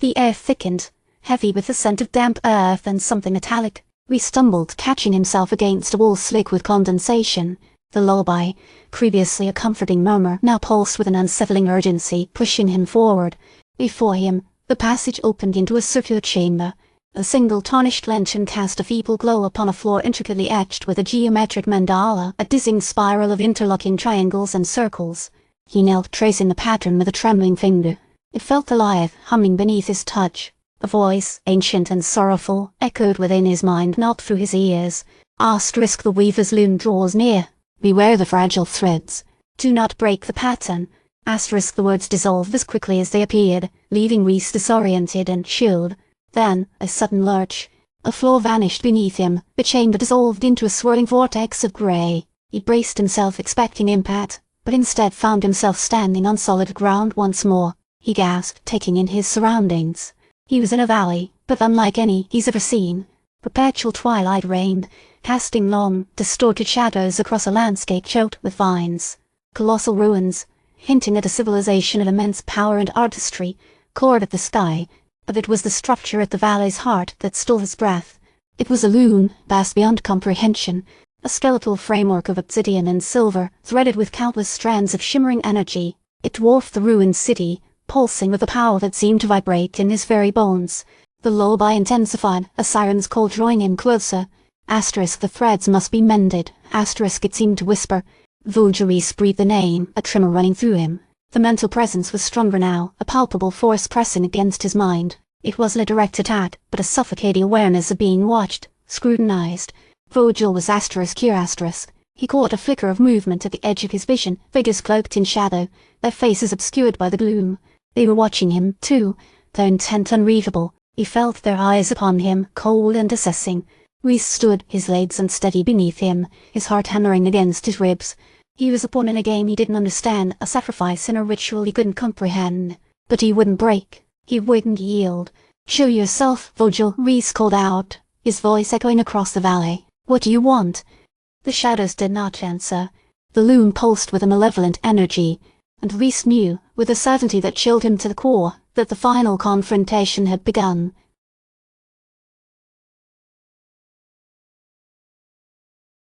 The air thickened, heavy with the scent of damp earth and something metallic. Rhys stumbled, catching himself against a wall slick with condensation. The lullaby, previously a comforting murmur, now pulsed with an unsettling urgency, pushing him forward. Before him, the passage opened into a circular chamber. A single tarnished lantern cast a feeble glow upon a floor intricately etched with a geometric mandala, a dizzying spiral of interlocking triangles and circles. He knelt, tracing the pattern with a trembling finger. It felt alive, humming beneath his touch. A voice, ancient and sorrowful, echoed within his mind, not through his ears. Asterisk the weaver's loom draws near. Beware the fragile threads. Do not break the pattern. Asterisk the words dissolved as quickly as they appeared, leaving Rhys disoriented and chilled. Then, a sudden lurch. A floor vanished beneath him, the chamber dissolved into a swirling vortex of grey. He braced himself expecting impact, but instead found himself standing on solid ground once more. He gasped, taking in his surroundings. He was in a valley, but unlike any he's ever seen. Perpetual twilight reigned, casting long, distorted shadows across a landscape choked with vines. Colossal ruins, hinting at a civilization of immense power and artistry, clawed at the sky, but it was the structure at the valley's heart that stole his breath. It was a loom, vast beyond comprehension, a skeletal framework of obsidian and silver, threaded with countless strands of shimmering energy. It dwarfed the ruined city, pulsing with a power that seemed to vibrate in his very bones. The lullaby intensified, a siren's call drawing him closer. Asterisk the threads must be mended. Asterisk it seemed to whisper. Vogel breathed the name, a tremor running through him. The mental presence was stronger now, a palpable force pressing against his mind. It wasn't a direct attack, but a suffocating awareness of being watched, scrutinized. Vogel was asterisk here asterisk. He caught a flicker of movement at the edge of his vision, figures cloaked in shadow, their faces obscured by the gloom. They were watching him, too, their intent unreadable. He felt their eyes upon him, cold and assessing. Rhys stood, his legs unsteady beneath him, his heart hammering against his ribs. He was a pawn in a game he didn't understand, a sacrifice in a ritual he couldn't comprehend. But he wouldn't break. He wouldn't yield. Show yourself, Vogel, Rhys called out, his voice echoing across the valley. What do you want? The shadows did not answer. The loom pulsed with a malevolent energy, and Rhys knew, with a certainty that chilled him to the core, that the final confrontation had begun.